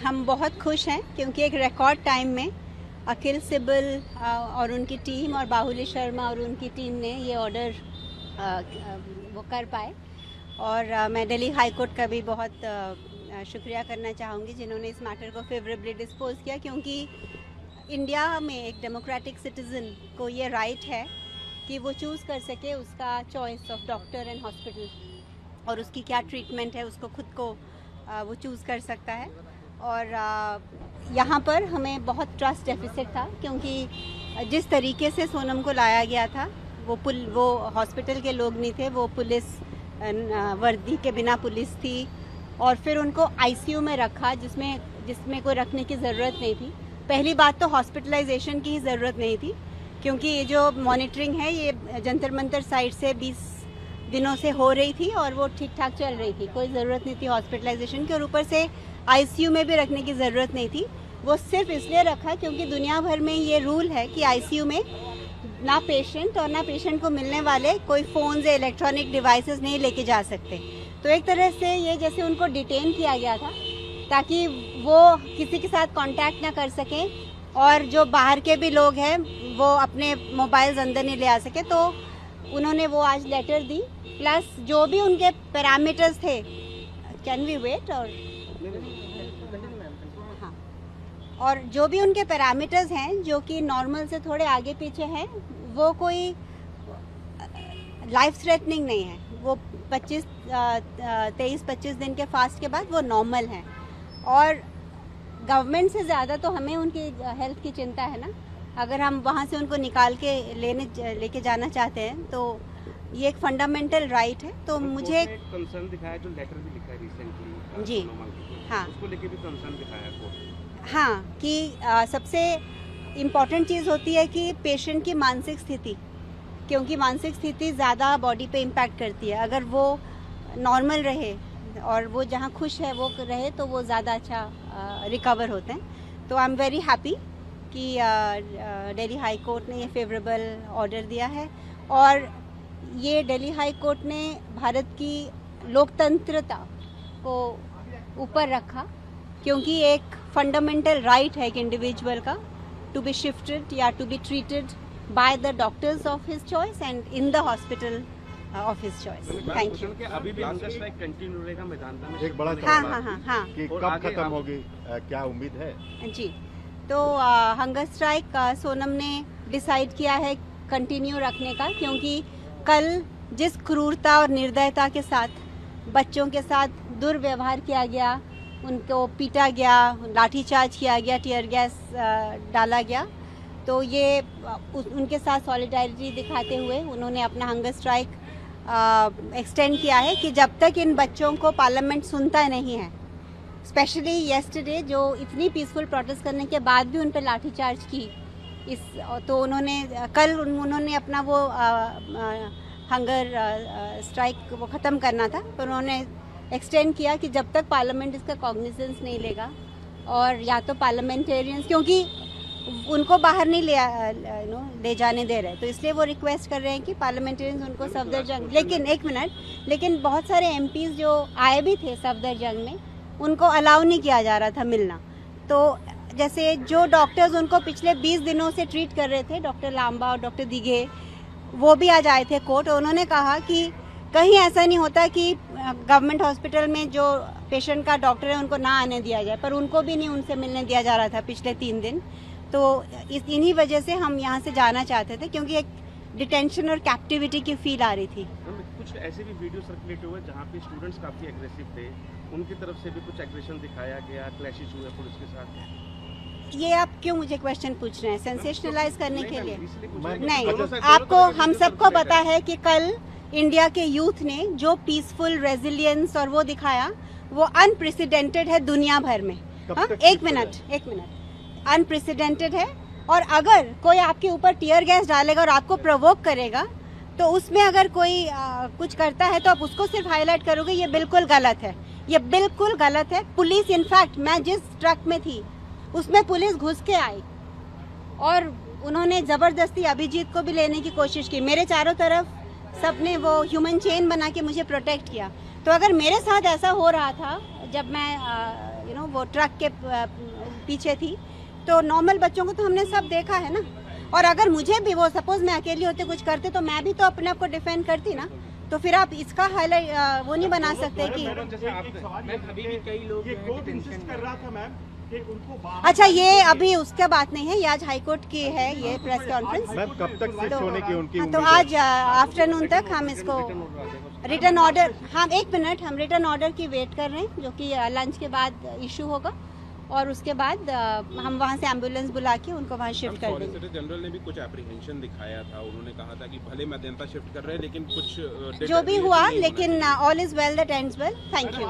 हम बहुत खुश हैं क्योंकि एक रिकॉर्ड टाइम में अखिल सिब्बल और उनकी टीम और बाहुली शर्मा और उनकी टीम ने ये ऑर्डर वो कर पाए। और मैं दिल्ली हाई कोर्ट का भी बहुत शुक्रिया करना चाहूँगी जिन्होंने इस मैटर को फेवरेबली डिस्पोज किया, क्योंकि इंडिया में एक डेमोक्रेटिक सिटीज़न को ये राइट है कि वो चूज़ कर सके उसका choice of doctor and hospital, और उसकी क्या ट्रीटमेंट है उसको खुद को वो चूज़ कर सकता है। और यहाँ पर हमें बहुत ट्रस्ट डेफिसिट था, क्योंकि जिस तरीके से सोनम को लाया गया था वो हॉस्पिटल के लोग नहीं थे, वो पुलिस वर्दी के बिना पुलिस थी, और फिर उनको आईसीयू में रखा जिसमें कोई रखने की ज़रूरत नहीं थी। पहली बात तो हॉस्पिटलाइजेशन की ही ज़रूरत नहीं थी, क्योंकि ये जो मॉनिटरिंग है ये जंतर मंतर साइड से 20 दिनों से हो रही थी और वो ठीक ठाक चल रही थी, कोई ज़रूरत नहीं थी हॉस्पिटलाइजेशन की, और ऊपर से आईसीयू में भी रखने की ज़रूरत नहीं थी। वो सिर्फ इसलिए रखा क्योंकि दुनिया भर में ये रूल है कि आईसीयू में ना पेशेंट और ना पेशेंट को मिलने वाले कोई फ़ोन या इलेक्ट्रॉनिक डिवाइसेस नहीं लेके जा सकते। तो एक तरह से ये जैसे उनको डिटेन किया गया था ताकि वो किसी के साथ कांटेक्ट ना कर सकें, और जो बाहर के भी लोग हैं वो अपने मोबाइल्स अंदर नहीं ले आ सके। तो उन्होंने वो आज लेटर दी, प्लस जो भी उनके पैरामीटर्स थे, कैन वी वेट, और जो भी उनके पैरामीटर्स हैं जो कि नॉर्मल से थोड़े आगे पीछे हैं, वो कोई लाइफ थ्रेटनिंग नहीं है, वो 23-25 दिन के फास्ट के बाद वो नॉर्मल हैं। और गवर्नमेंट से ज़्यादा तो हमें उनकी हेल्थ की चिंता है ना। अगर हम वहाँ से उनको निकाल के लेके जाना चाहते हैं तो ये एक फंडामेंटल राइट है। तो मुझे कंसर्न दिखाया, जो लेटर भी लिखा है रिसेंटली जी, हाँ, उसको लेके भी कंसर्न दिखाया कोर्ट। हाँ, कि सबसे इम्पॉर्टेंट चीज़ होती है कि पेशेंट की मानसिक स्थिति, क्योंकि मानसिक स्थिति ज़्यादा बॉडी पे इम्पैक्ट करती है। अगर वो नॉर्मल रहे और वो जहाँ खुश है वो रहे तो वो ज़्यादा अच्छा रिकवर होते हैं। तो आई एम वेरी हैप्पी कि दिल्ली हाई कोर्ट ने ये फेवरेबल ऑर्डर दिया है, और ये दिल्ली हाई कोर्ट ने भारत की लोकतंत्रता को ऊपर रखा, क्योंकि एक फंडामेंटल राइट है एक इंडिविजुअल का टू बी शिफ्टेड या to be treated by the doctors of his choice and in the hospital of his choice. Thank you. अभी भी हंगर स्ट्राइक कंटिन्यू रहेगा मैदान में? एक बड़ा हाँ कि कब खत्म होगी, क्या उम्मीद है? जी, तो हंगर स्ट्राइक सोनम ने डिसाइड किया है कंटिन्यू रखने का, क्योंकि कल जिस क्रूरता और निर्दयता के साथ बच्चों के साथ दुर्व्यवहार किया गया, उनको पीटा गया, लाठीचार्ज किया गया, टीयर गैस डाला गया, तो ये उनके साथ सॉलिडारिटी दिखाते हुए उन्होंने अपना हंगर स्ट्राइक एक्सटेंड किया है कि जब तक इन बच्चों को पार्लियामेंट सुनता नहीं है। स्पेशली येस्टरडे जो इतनी पीसफुल प्रोटेस्ट करने के बाद भी उन पर लाठीचार्ज की, तो उन्होंने अपना वो हंगर स्ट्राइक वो ख़त्म करना था, पर उन्होंने एक्सटेंड किया कि जब तक पार्लियामेंट इसका कॉग्निजेंस नहीं लेगा, और या तो पार्लियामेंटेरियंस, क्योंकि उनको बाहर नहीं ले जाने दे रहे, तो इसलिए वो रिक्वेस्ट कर रहे हैं कि पार्लियामेंटेरियंस उनको सफदरजंग, लेकिन बहुत सारे एमपीज़ जो आए भी थे सफदरजंग में, उनको अलाउ नहीं किया जा रहा था मिलना। तो जैसे जो डॉक्टर्स उनको पिछले 20 दिनों से ट्रीट कर रहे थे, डॉक्टर लांबा और डॉक्टर दिघे, वो भी आज आए थे कोर्ट। उन्होंने कहा कि कहीं ऐसा नहीं होता कि गवर्नमेंट हॉस्पिटल में जो पेशेंट का डॉक्टर है उनको ना आने दिया जाए, पर उनको भी नहीं उनसे मिलने दिया जा रहा था पिछले 3 दिन। तो इन्हीं वजह से हम यहाँ से जाना चाहते थे, क्योंकि एक डिटेंशन और कैप्टिविटी की फील आ रही थी। कुछ ऐसे भी वीडियो सर्कुलेट हुए जहाँ पे स्टूडेंट्स काफ़ी एग्रेसिव थे, उनकी तरफ से भी कुछ एग्रेशन दिखाया गया, क्लैशेस हुए पुलिस के साथ। ये आप क्यों मुझे क्वेश्चन पूछ रहे हैं? सेंसेशनलाइज करने के लिए नहीं। आपको, हम सबको पता है कि कल इंडिया के यूथ ने जो पीसफुल रेजिलियंस और वो दिखाया, वो अनप्रेसिडेंटेड है दुनिया भर में। एक मिनट, अनप्रेसिडेंटेड है। और अगर कोई आपके ऊपर टीयर गैस डालेगा और आपको प्रोवोक करेगा, तो उसमें अगर कोई कुछ करता है तो आप उसको सिर्फ हाईलाइट करोगे, ये बिल्कुल गलत है, ये बिल्कुल गलत है। पुलिस, इनफैक्ट मैं जिस ट्रक में थी उसमें पुलिस घुस के आई और उन्होंने ज़बरदस्ती अभिजीत को भी लेने की कोशिश की। मेरे चारों तरफ सबने वो ह्यूमन चेन बना के मुझे प्रोटेक्ट किया। तो अगर मेरे साथ ऐसा हो रहा था जब मैं वो ट्रक के पीछे थी। तो नॉर्मल बच्चों को तो हमने सब देखा है ना, और अगर मुझे भी वो सपोज मैं अकेली होते कुछ करते तो मैं भी तो अपने आप को डिफेंड करती ना। तो फिर आप इसका हाईलाइट वो नहीं बना सकते कि अभी भी कई लोग कर रहा था मैम कि उनको अच्छा, ये अभी उसका बात नहीं है, ये आज हाईकोर्ट की है ये प्रेस कॉन्फ्रेंस। मैम कब तक शिफ्ट होने की उनकी हाँ, उम्मीद तो है? आज आफ्टरनून तक हम इसको रिटर्न ऑर्डर, हाँ 1 मिनट, हम रिटर्न ऑर्डर की वेट कर रहे हैं जो कि लंच के बाद इशू होगा, और उसके बाद हम वहाँ से एम्बुलेंस बुला के उनको वहाँ शिफ्ट कर देंगे। सॉलिसिटर जनरल ने भी कुछ एप्रीहेंशन दिखाया था, उन्होंने कहा था कि भले मध्यंता शिफ्ट कर रहे हैं लेकिन कुछ जो भी हुआ, लेकिन all is well that ends well. Thank you.